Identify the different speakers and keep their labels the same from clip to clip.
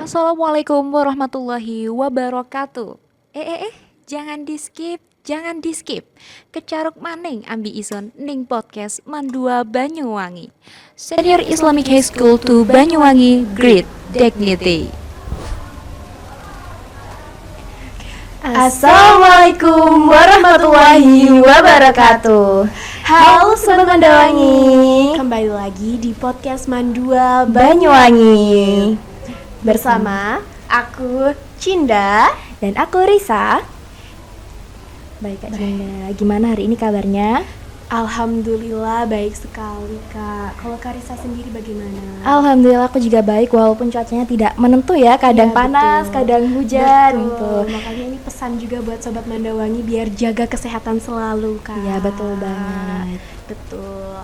Speaker 1: Assalamualaikum warahmatullahi wabarakatuh. Jangan di skip, jangan di skip. Kecaruk maning ambi ison ning podcast Mandua Banyuwangi. Senior Islamic High School to Banyuwangi, Great Dignity.
Speaker 2: Assalamualaikum warahmatullahi wabarakatuh. Halo Sobat Mandawangi, kembali lagi di podcast Mandua Banyuwangi bersama aku Cinda
Speaker 3: dan aku Risa. Baik Kak Cinda, gimana hari ini kabarnya?
Speaker 2: Alhamdulillah baik sekali Kak. Kalau Kak Risa sendiri bagaimana?
Speaker 3: Alhamdulillah aku juga baik walaupun cuacanya tidak menentu ya, kadang panas,
Speaker 2: betul.
Speaker 3: kadang hujan
Speaker 2: Betul.
Speaker 3: gitu.
Speaker 2: Makanya ini pesan juga buat Sobat Mandawangi biar jaga kesehatan selalu Kak.
Speaker 3: Iya betul banget.
Speaker 2: Betul.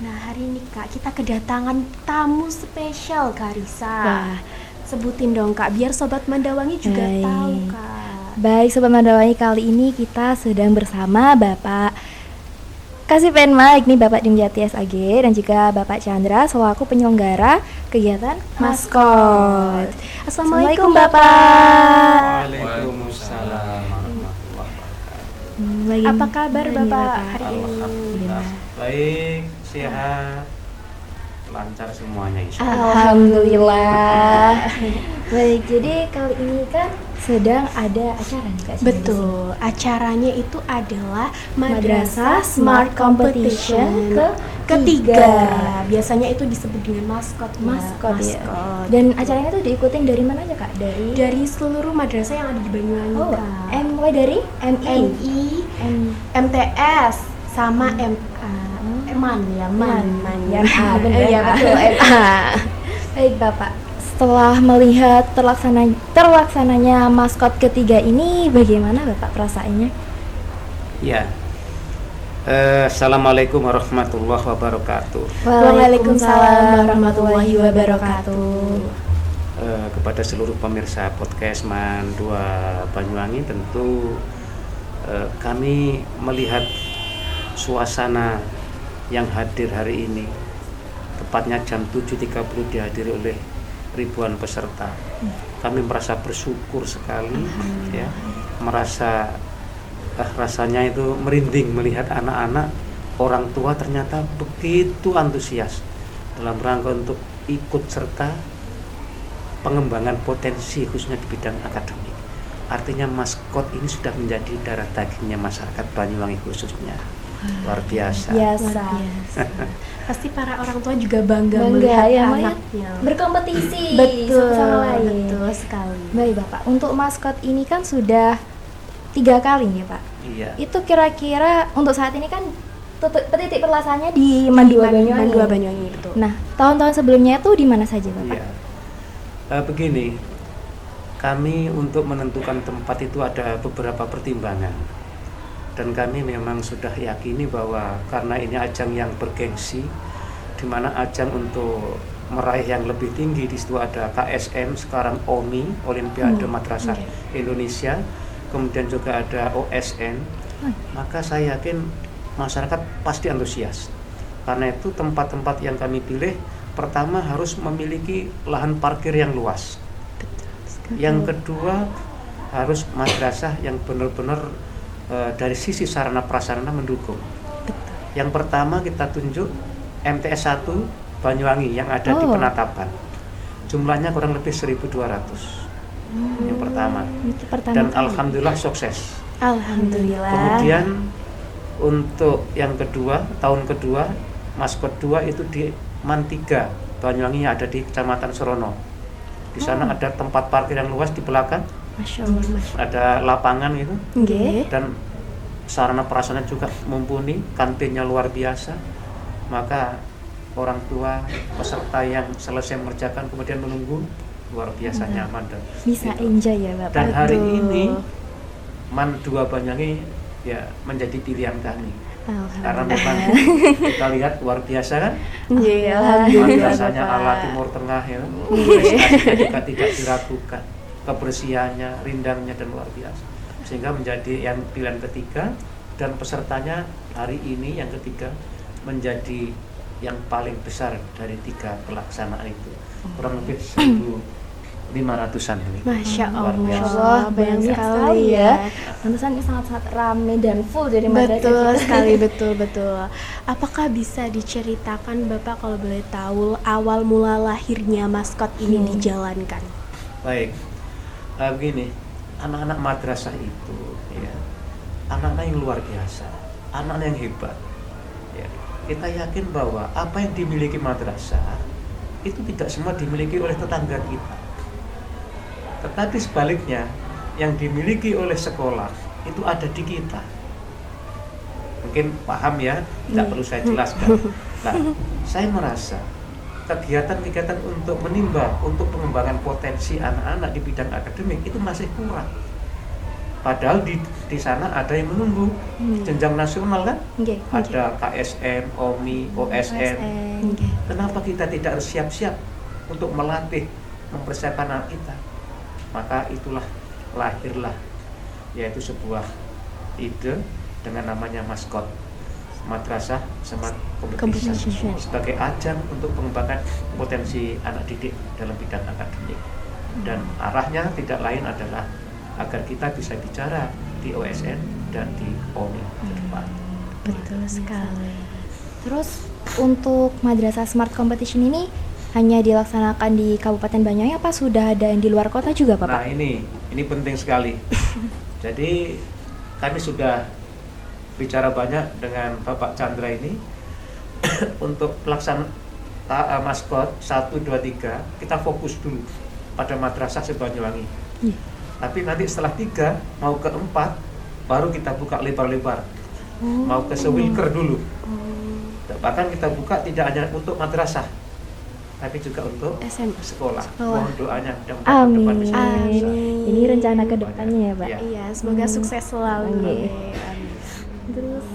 Speaker 2: Nah hari ini Kak kita kedatangan tamu spesial Kak Risa.
Speaker 3: Wah.
Speaker 2: Sebutin dong Kak biar Sobat Mandawangi juga
Speaker 3: Baik.
Speaker 2: tahu Kak.
Speaker 3: Baik Sobat Mandawangi, kali ini kita sedang bersama Bapak Kasih Penma, ini Bapak Dimjati SAG dan juga Bapak Chandra selaku penyelenggara kegiatan maskot. Assalamualaikum Bapak.
Speaker 4: Waalaikumsalam warahmatullahi wabarakatuh.
Speaker 2: Apa kabar Bapak hari ini?
Speaker 4: Alhamdulillah baik, sehat, lancar semuanya insya Allah.
Speaker 3: Alhamdulillah. Baik, jadi kali ini kan sedang ada acara nih Kak Cindy.
Speaker 2: Betul, acaranya itu adalah
Speaker 3: Madrasah
Speaker 2: Madrasah
Speaker 3: Smart
Speaker 2: Smart
Speaker 3: Competition
Speaker 2: Competition ketiga. Biasanya itu disebut dengan maskot.
Speaker 3: Maskot ya. Dan acaranya tuh diikutin dari mana aja Kak?
Speaker 2: Dari seluruh madrasah yang ada di Banyuwangi Kak.
Speaker 3: Mulai dari MI,
Speaker 2: MI, MTS, sama MAN ya, MAN
Speaker 3: ya, bener
Speaker 2: Iya
Speaker 3: Kak.
Speaker 2: betul, MA.
Speaker 3: Baik Bapak, setelah melihat terlaksananya maskot ketiga ini, bagaimana Bapak perasaannya?
Speaker 4: Ya. Assalamualaikum warahmatullahi wabarakatuh.
Speaker 2: Waalaikumsalam warahmatullahi wabarakatuh.
Speaker 4: Kepada seluruh pemirsa podcast Mandua Banyuwangi, tentu kami melihat suasana yang hadir hari ini, tepatnya jam 7.30 dihadiri oleh ribuan peserta. Kami merasa bersyukur sekali, ya, merasa rasanya itu merinding melihat anak-anak, orang tua ternyata begitu antusias dalam rangka untuk ikut serta pengembangan potensi khususnya di bidang akademik. Artinya maskot ini sudah menjadi darah dagingnya masyarakat Banyuwangi khususnya. Luar biasa.
Speaker 3: Biasa.
Speaker 2: Pasti para orang tua juga bangga
Speaker 3: Bangga
Speaker 2: melihat
Speaker 3: ya,
Speaker 2: anaknya.
Speaker 3: berkompetisi
Speaker 2: Betul,
Speaker 3: satu sama lain.
Speaker 2: betul sekali.
Speaker 3: Baik Bapak, untuk maskot ini kan sudah 3 kali nih Pak.
Speaker 4: Iya.
Speaker 3: Itu kira-kira untuk saat ini kan titik perlasannya di Mandua Banyuwangi.
Speaker 2: Mandua Banyuwangi, betul.
Speaker 3: Nah, tahun-tahun sebelumnya itu di mana saja Bapak?
Speaker 4: Iya. Begini, kami untuk menentukan tempat itu ada beberapa pertimbangan, dan kami memang sudah yakini bahwa karena ini ajang yang bergengsi, di mana ajang untuk meraih yang lebih tinggi, di situ ada KSM, sekarang OMI, Olimpiade Madrasah Indonesia, kemudian juga ada OSN, maka saya yakin masyarakat pasti antusias. Karena itu tempat-tempat yang kami pilih, pertama harus memiliki lahan parkir yang luas. Yang kedua harus madrasah yang benar-benar dari sisi sarana prasarana mendukung. Yang pertama kita tunjuk MTS 1 Banyuwangi yang ada di Penatapan. Jumlahnya kurang lebih 1.200. Yang pertama. Dan alhamdulillah sukses.
Speaker 3: Alhamdulillah.
Speaker 4: Kemudian untuk yang kedua, tahun kedua, maskot 2 itu di MAN 3 Banyuwangi yang ada di Kecamatan Serono. Di sana ada tempat parkir yang luas di belakang.
Speaker 3: Masya Allah.
Speaker 4: Ada lapangan gitu.
Speaker 3: Nggih.
Speaker 4: Dan sarana prasarana juga mumpuni, kantinnya luar biasa. Maka orang tua peserta yang selesai mengerjakan kemudian menunggu, luar biasa nyaman dan
Speaker 3: Bisa
Speaker 4: gitu.
Speaker 3: enjoy ya Bapak.
Speaker 4: Dan hari
Speaker 3: Betul.
Speaker 4: ini MAN 2 Banyuwangi ya menjadi pilihan kami. Karena memang kita lihat luar biasa kan,
Speaker 2: Iya,
Speaker 4: madrasahnya ala Timur Tengah ya, prestasinya juga tidak diragukan, kebersihannya, rindangnya dan luar biasa, sehingga menjadi yang pilihan ketiga, dan pesertanya hari ini yang ketiga menjadi yang paling besar dari 3 pelaksanaan itu, kurang lebih 1.000 500-an ini.
Speaker 2: Masya
Speaker 4: Luar
Speaker 2: Allah,
Speaker 4: biasa.
Speaker 2: banyak
Speaker 3: banyak
Speaker 2: sekali ya.
Speaker 3: Pantesan ini sangat-sangat rame dan full dari madrasah
Speaker 2: Betul
Speaker 3: kita.
Speaker 2: sekali, betul. Apakah bisa diceritakan Bapak kalau boleh tahu awal mula lahirnya maskot ini dijalankan?
Speaker 4: Baik, begini, anak-anak madrasah itu, ya, anak-anak yang luar biasa, anak-anak yang hebat. Ya. Kita yakin bahwa apa yang dimiliki madrasah itu tidak semua dimiliki oleh tetangga kita, tetapi sebaliknya yang dimiliki oleh sekolah itu ada di kita. Mungkin paham ya, tidak perlu saya jelaskan. Nah, saya merasa kegiatan-kegiatan untuk menimba, untuk pengembangan potensi anak-anak di bidang akademik itu masih kurang. Padahal di sana ada yang menunggu jenjang nasional kan,
Speaker 3: Nggih,
Speaker 4: ada KSM, OMI, OSN. Kenapa kita tidak harus siap-siap untuk melatih, mempersiapkan anak kita? Maka itulah lahirlah yaitu sebuah ide dengan namanya maskot Madrasah Smart Competition sebagai ajang untuk pengembangan potensi anak didik dalam bidang akademik, dan arahnya tidak lain adalah agar kita bisa bicara di OSN dan di OMI ke depan.
Speaker 2: Betul sekali.
Speaker 3: Terus untuk Madrasah Smart Competition ini hanya dilaksanakan di Kabupaten Banyuwangi apa sudah ada yang di luar kota juga, Bapak?
Speaker 4: Nah, ini penting sekali. Jadi kami sudah bicara banyak dengan Bapak Chandra ini untuk pelaksanaan maskot 1, 2, 3 kita fokus dulu pada madrasah se-Banyuwangi. Tapi nanti setelah 3 mau ke 4 baru kita buka lebar-lebar. Mau ke se-Wilker dulu. Bahkan kita buka tidak hanya untuk madrasah, tapi juga untuk
Speaker 2: SMA.
Speaker 4: sekolah.
Speaker 2: Sekolah.
Speaker 4: Mohon doanya mudah-mudahan ke depan bisa
Speaker 3: Amin.
Speaker 4: bisa.
Speaker 3: Ini rencana ke depannya ya, Pak.
Speaker 4: Iya.
Speaker 2: Iya, semoga sukses selalu.
Speaker 3: Oke.
Speaker 2: Amin.
Speaker 3: Terus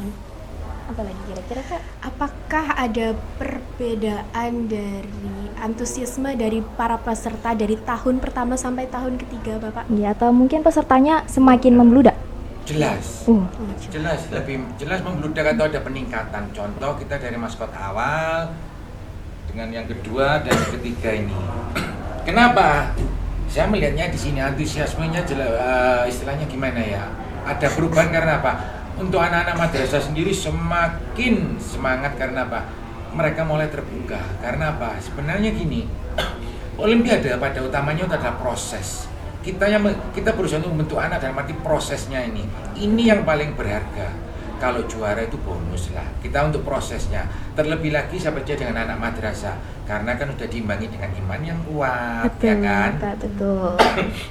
Speaker 3: apa lagi kira-kira, Kak?
Speaker 2: Apakah ada perbedaan dari antusiasme dari para peserta dari tahun pertama sampai tahun ketiga, Bapak?
Speaker 3: Ya, atau mungkin pesertanya semakin membludak?
Speaker 5: Jelas, lebih jelas membludak atau ada peningkatan. Contoh kita dari maskot awal dengan yang kedua dan yang ketiga ini. Kenapa? Saya melihatnya di sini antusiasmenya istilahnya gimana ya? Ada perubahan karena apa? Untuk anak-anak madrasah sendiri semakin semangat karena apa? Mereka mulai terbuka. Karena apa? Sebenarnya gini, Olimpiade pada utamanya itu adalah proses. Kita berusaha untuk membentuk anak dalam arti prosesnya ini. Ini yang paling berharga. Kalau juara itu bonus lah. Kita untuk prosesnya. Terlebih lagi saya percaya dengan anak madrasah, karena kan sudah diimbangi dengan iman yang kuat, ya kan?
Speaker 3: Kak, betul.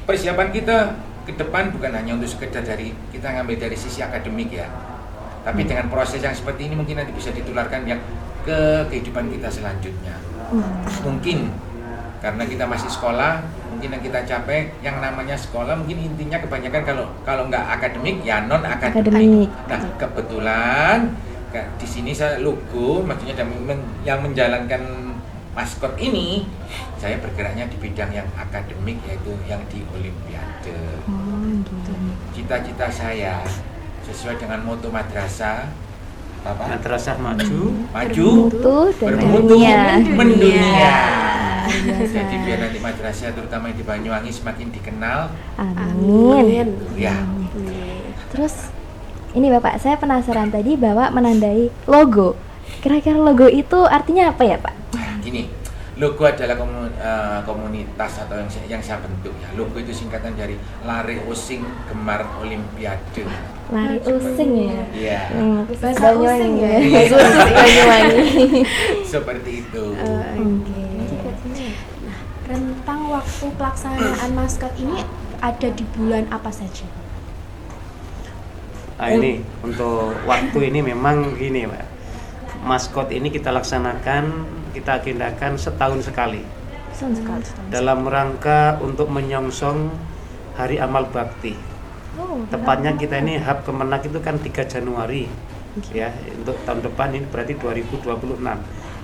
Speaker 5: Persiapan kita ke depan bukan hanya untuk sekedar kita ngambil dari sisi akademik ya, tapi dengan proses yang seperti ini mungkin nanti bisa ditularkan yang ke kehidupan kita selanjutnya. Mungkin karena kita masih sekolah, mungkin yang kita capai yang namanya sekolah mungkin intinya kebanyakan kalau nggak akademik ya non akademik. Nah kebetulan di sini saya logo, maksudnya yang menjalankan maskot ini, saya bergeraknya di bidang yang akademik, yaitu yang di Olimpiade. Cita-cita saya sesuai dengan moto madrasah,
Speaker 4: Madrasah maju,
Speaker 3: Bermutu dan
Speaker 5: bermutu,
Speaker 3: mendunia.
Speaker 5: mendunia.
Speaker 3: Biasa.
Speaker 5: Jadi biar nanti madrasah terutama di Banyuwangi semakin dikenal.
Speaker 3: Amin.
Speaker 5: Ya,
Speaker 3: Terus ini Bapak, saya penasaran tadi Bapak menandai logo. Kira-kira logo itu artinya apa ya, Pak?
Speaker 5: gini, logo adalah komunitas atau yang saya bentuk ya. Logo itu singkatan dari Lari Using Gemar Olimpiade.
Speaker 3: Lari using ya.
Speaker 5: Iya.
Speaker 2: Bahasa
Speaker 3: Banyuwangi
Speaker 2: using ya?
Speaker 3: ya. Khusus Banyuwangi.
Speaker 5: Seperti itu.
Speaker 3: Oke.
Speaker 2: Rentang waktu pelaksanaan maskot ini ada di bulan apa saja?
Speaker 4: Nah, ini untuk waktu ini memang gini, Pak. Maskot ini kita laksanakan, kita agendakan setahun sekali dalam rangka untuk menyongsong Hari Amal Bakti. Tepatnya kita ini hub Kemenak itu kan 3 Januari ya, untuk tahun depan ini berarti 2026.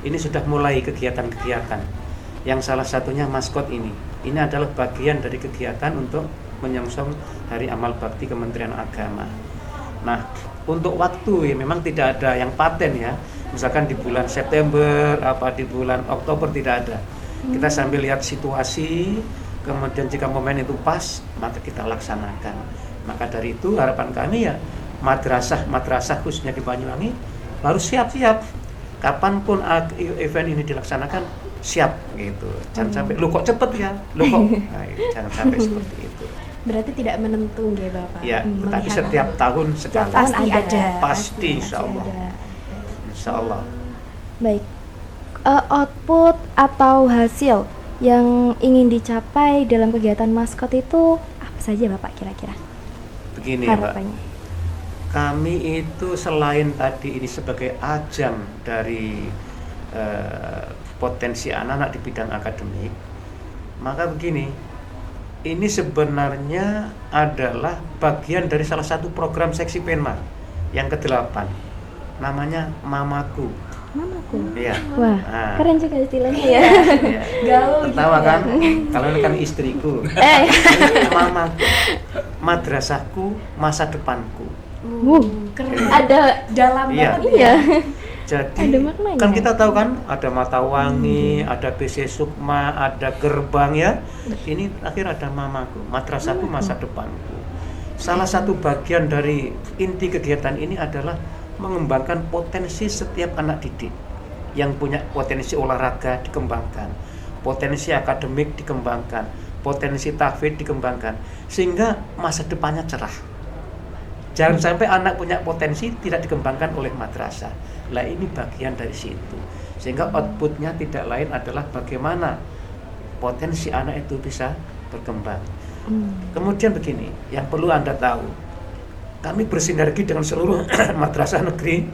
Speaker 4: Ini sudah mulai kegiatan-kegiatan yang salah satunya maskot ini. Ini adalah bagian dari kegiatan untuk menyongsong Hari Amal Bakti Kementerian Agama. Nah, untuk waktu ya memang tidak ada yang paten ya. Misalkan di bulan September, di bulan Oktober tidak ada. Kita sambil lihat situasi, kemudian jika momen itu pas maka kita laksanakan. Maka dari itu harapan kami ya madrasah khususnya di Banyuwangi harus siap-siap kapanpun event ini dilaksanakan, siap gitu. Jangan sampai lu kok cepet ya, lu kok nah, jangan sampai seperti itu.
Speaker 2: Berarti tidak menentu ya Bapak.
Speaker 4: Ya, tapi
Speaker 2: Melihat
Speaker 4: setiap tahun sekali.
Speaker 2: pasti ada.
Speaker 4: Pasti insya Allah.
Speaker 3: Ada.
Speaker 4: Insya Allah.
Speaker 3: Baik. Output atau hasil yang ingin dicapai dalam kegiatan maskot itu apa saja Bapak kira-kira?
Speaker 4: Begini ya Pak,
Speaker 3: Harapannya.
Speaker 4: kami itu selain tadi ini sebagai ajang dari potensi anak-anak di bidang akademik, maka begini, ini sebenarnya adalah bagian dari salah satu program seksi Penma yang ke-8, namanya Mamaku.
Speaker 3: Mamaku.
Speaker 4: Iya.
Speaker 3: Wah,
Speaker 4: Nah.
Speaker 3: keren juga istilahnya ya.
Speaker 4: Ya.
Speaker 2: Gaul
Speaker 4: Tertawa
Speaker 2: gitu
Speaker 4: kan? Kalau ini kan istriku. Mamaku, madrasahku, masa depanku.
Speaker 2: Keren.
Speaker 3: Ada
Speaker 2: Dalam
Speaker 4: Iya.
Speaker 2: banget
Speaker 3: iya.
Speaker 4: Jadi
Speaker 3: Ada maknanya.
Speaker 4: kan kita tahu kan ada Matawangi, ada BC Sukma, ada Gerbang ya. Ini akhir ada Mamaku, madrasahku masa depanku. Salah satu bagian dari inti kegiatan ini adalah mengembangkan potensi setiap anak didik yang punya potensi olahraga dikembangkan, potensi akademik dikembangkan, potensi tahfidz dikembangkan, sehingga masa depannya cerah. Jangan sampai anak punya potensi tidak dikembangkan oleh madrasah. Lah ini bagian dari situ. Sehingga outputnya tidak lain adalah bagaimana potensi anak itu bisa berkembang. Kemudian begini, yang perlu Anda tahu, kami bersinergi dengan seluruh madrasah negeri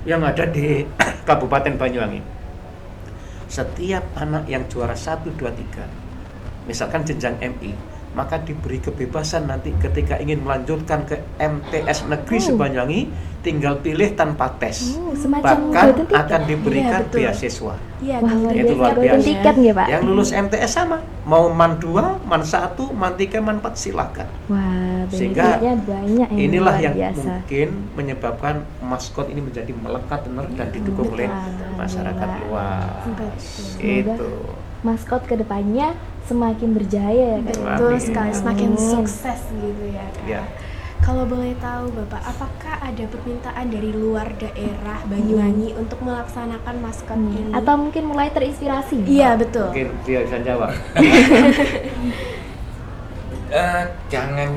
Speaker 4: yang ada di Kabupaten Banyuwangi. Setiap anak yang juara 1, 2, 3, misalkan jenjang MI, maka diberi kebebasan nanti ketika ingin melanjutkan ke MTS negeri Sebanyuwangi, tinggal pilih tanpa tes.
Speaker 3: Semacam
Speaker 4: Bahkan
Speaker 3: golden ticket.
Speaker 4: akan diberikan
Speaker 2: Iya, betul.
Speaker 4: beasiswa.
Speaker 2: Iya,
Speaker 3: Wah, luar
Speaker 4: Itu
Speaker 3: biasa.
Speaker 4: luar
Speaker 3: Golden
Speaker 4: biasa.
Speaker 3: ticket nggak Pak?
Speaker 4: Yang lulus MTS sama, mau MAN 2, MAN 1, MAN 3, MAN 4 silakan.
Speaker 3: Wah,
Speaker 4: Sehingga
Speaker 3: benefitnya banyak ini,
Speaker 4: Inilah
Speaker 3: luar
Speaker 4: yang
Speaker 3: biasa.
Speaker 4: mungkin menyebabkan maskot ini menjadi melekat benar dan didukung oleh masyarakat luas. Itu.
Speaker 3: Maskot kedepannya semakin berjaya ya Kak?
Speaker 2: betul
Speaker 4: Amin.
Speaker 2: sekali, semakin
Speaker 3: Amin.
Speaker 2: sukses gitu ya Kak.
Speaker 4: Ya.
Speaker 2: Kalau boleh tahu Bapak, apakah ada permintaan dari luar daerah Banyuwangi untuk melaksanakan maskot ini?
Speaker 3: Atau mungkin mulai terinspirasi?
Speaker 2: Iya betul.
Speaker 4: Mungkin dia bisa jawab.
Speaker 5: Jangan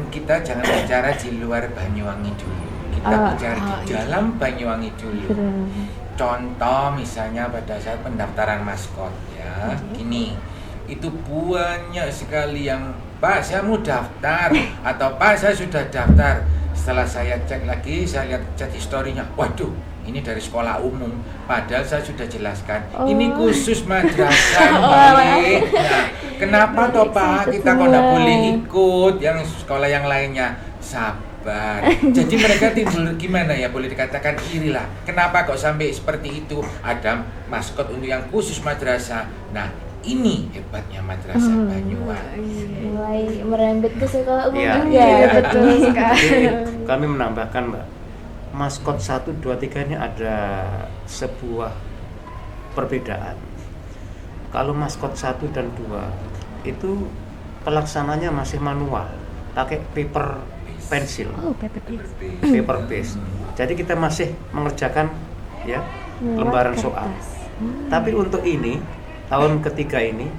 Speaker 5: bicara di luar Banyuwangi dulu. Kita bicara di dalam Banyuwangi dulu. Contoh misalnya pada saat pendaftaran maskot ya, gini, itu banyak sekali yang Pak saya mau daftar atau Pak saya sudah daftar. Setelah saya cek lagi, saya lihat chat historinya, waduh ini dari sekolah umum, padahal saya sudah jelaskan ini khusus madrasah Mbak. Nah, kenapa toh Pak kita kok nggak boleh ikut yang sekolah yang lainnya? Sabar. Jadi mereka timbul gimana ya, boleh dikatakan iri lah. Kenapa kok sampai seperti itu? Ada maskot untuk yang khusus madrasah. Nah, ini hebatnya madrasah Banyuwangi.
Speaker 3: Mulai merembet ke sekolah umum
Speaker 4: Iya,
Speaker 3: juga.
Speaker 2: Iya, betul sekali.
Speaker 4: Jadi, kami menambahkan Mbak, maskot 1, 2, 3 ini ada sebuah perbedaan. Kalau maskot 1 dan 2 itu pelaksananya masih manual, pakai paper pensil,
Speaker 3: Oh, PPP.
Speaker 4: paper base. Jadi kita masih mengerjakan ya lembaran soal. Tapi untuk ini tahun ketiga ini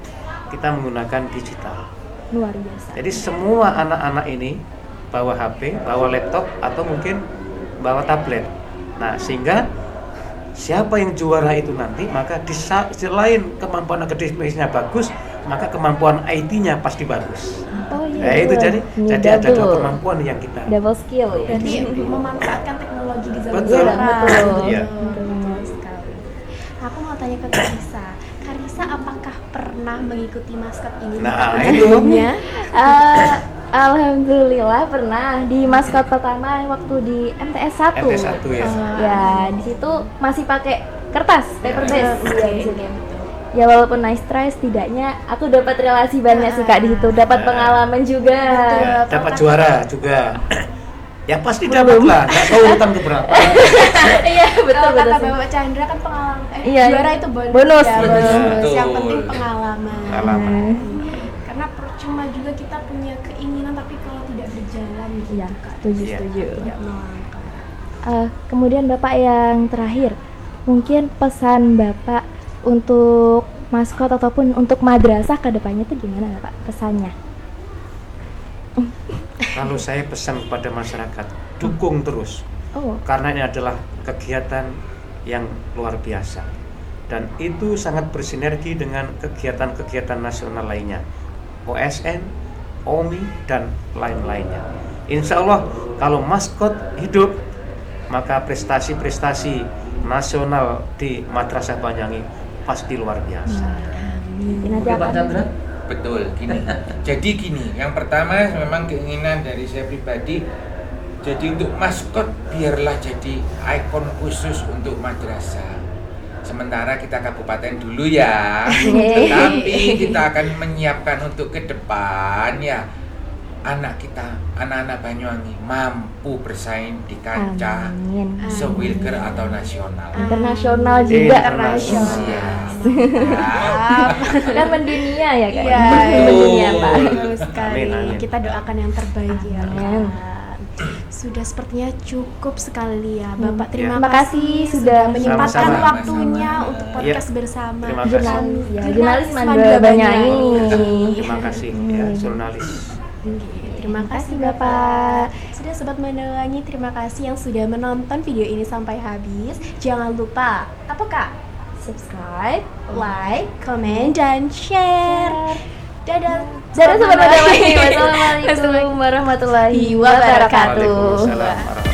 Speaker 4: kita menggunakan digital.
Speaker 3: Luar biasa.
Speaker 4: Jadi semua anak-anak ini bawa HP, bawa laptop atau mungkin bawa tablet. Nah, sehingga siapa yang juara itu nanti, maka selain kemampuan akademisnya bagus, maka kemampuan IT-nya pasti bagus.
Speaker 3: Oh iya.
Speaker 4: Nah, itu
Speaker 3: betul. Ini
Speaker 4: jadi ada dua
Speaker 3: double.
Speaker 4: kemampuan yang kita.
Speaker 3: Double skill ya.
Speaker 2: Berarti memanfaatkan teknologi di zaman
Speaker 4: Betul.
Speaker 2: sekarang.
Speaker 3: Betul.
Speaker 4: Iya.
Speaker 2: Betul sekali. Aku mau tanya ke Karisa. Karisa, apakah pernah mengikuti maskot ini?
Speaker 4: Nah,
Speaker 2: Sebelumnya?
Speaker 4: itu.
Speaker 3: Alhamdulillah pernah di maskot pertama waktu di MTS 1.
Speaker 4: MTS 1 ya.
Speaker 3: Ya, di situ masih pakai kertas, paper base.
Speaker 2: Oke.
Speaker 3: Iya, di sini. Ya walaupun nice try, setidaknya aku dapat relasi banyak sih Kak di situ, dapat pengalaman juga.
Speaker 4: Ya, dapat juara juga. Ya pasti dapat lah, nggak tahu urutan keberapa.
Speaker 3: Iya, betul
Speaker 2: Kalau
Speaker 3: betul.
Speaker 2: kata
Speaker 3: sih.
Speaker 2: Bapak Chandra kan pengalaman,
Speaker 3: Iya,
Speaker 2: juara
Speaker 3: iya.
Speaker 2: itu bonus.
Speaker 3: Bonus,
Speaker 2: Ya,
Speaker 3: betul.
Speaker 2: bonus. Yang
Speaker 5: Betul.
Speaker 2: penting pengalaman.
Speaker 4: Pengalaman.
Speaker 2: Karena cuma
Speaker 3: Iya, setuju,
Speaker 4: Iya.
Speaker 3: setuju.
Speaker 2: Tidak melanggar.
Speaker 3: Kemudian Bapak yang terakhir, mungkin pesan Bapak untuk maskot ataupun untuk madrasah ke depannya itu gimana Pak pesannya?
Speaker 4: Kalau saya pesan kepada masyarakat, dukung terus.
Speaker 3: Oh,
Speaker 4: Karena ini adalah kegiatan yang luar biasa. Dan itu sangat bersinergi dengan kegiatan-kegiatan nasional lainnya. OSN, OMI, dan lain-lainnya. Insya Allah kalau maskot hidup, maka prestasi-prestasi nasional di Madrasah Banyuwangi pasti luar biasa.
Speaker 3: nanti akan
Speaker 5: Betul, gini. Jadi gini, yang pertama memang keinginan dari saya pribadi, jadi untuk maskot biarlah jadi ikon khusus untuk madrasah. Sementara kita kabupaten dulu ya, tapi kita akan menyiapkan untuk ke depan ya anak-anak Banyuwangi mampu bersaing di kancah
Speaker 3: Amin.
Speaker 5: sewilker atau nasional.
Speaker 3: Internasional juga.
Speaker 5: Siap.
Speaker 3: Kan mendunia ya kan?
Speaker 2: Iya,
Speaker 3: Mendunia Pak.
Speaker 2: betul sekali.
Speaker 4: Amin, amin.
Speaker 2: Kita doakan yang terbaik ya.
Speaker 3: Amin.
Speaker 2: Kak. Sudah sepertinya cukup sekali ya, Bapak. Terima
Speaker 3: Terima kasih sudah
Speaker 2: menyempatkan
Speaker 4: Sama-sama.
Speaker 2: waktunya untuk podcast
Speaker 4: Iya.
Speaker 2: bersama.
Speaker 4: Terima kasih.
Speaker 3: Jurnalis ya,
Speaker 2: Jurnalis
Speaker 3: jurnalis
Speaker 2: Madura
Speaker 3: Madura Banyuwangi.
Speaker 2: Banyuwangi.
Speaker 4: Terima kasih ya, jurnalis.
Speaker 2: Terima kasih Bapak. Sudah Sobat Mandawangi, terima kasih yang sudah menonton video ini sampai habis. Jangan lupa, apa Kak? Subscribe, like, comment, dan share. Dadah.
Speaker 3: Dadah Sobat Banyuwangi. Wassalamualaikum warahmatullahi wabarakatuh.
Speaker 4: Waalaikumsalam warahmatullahi wabarakatuh.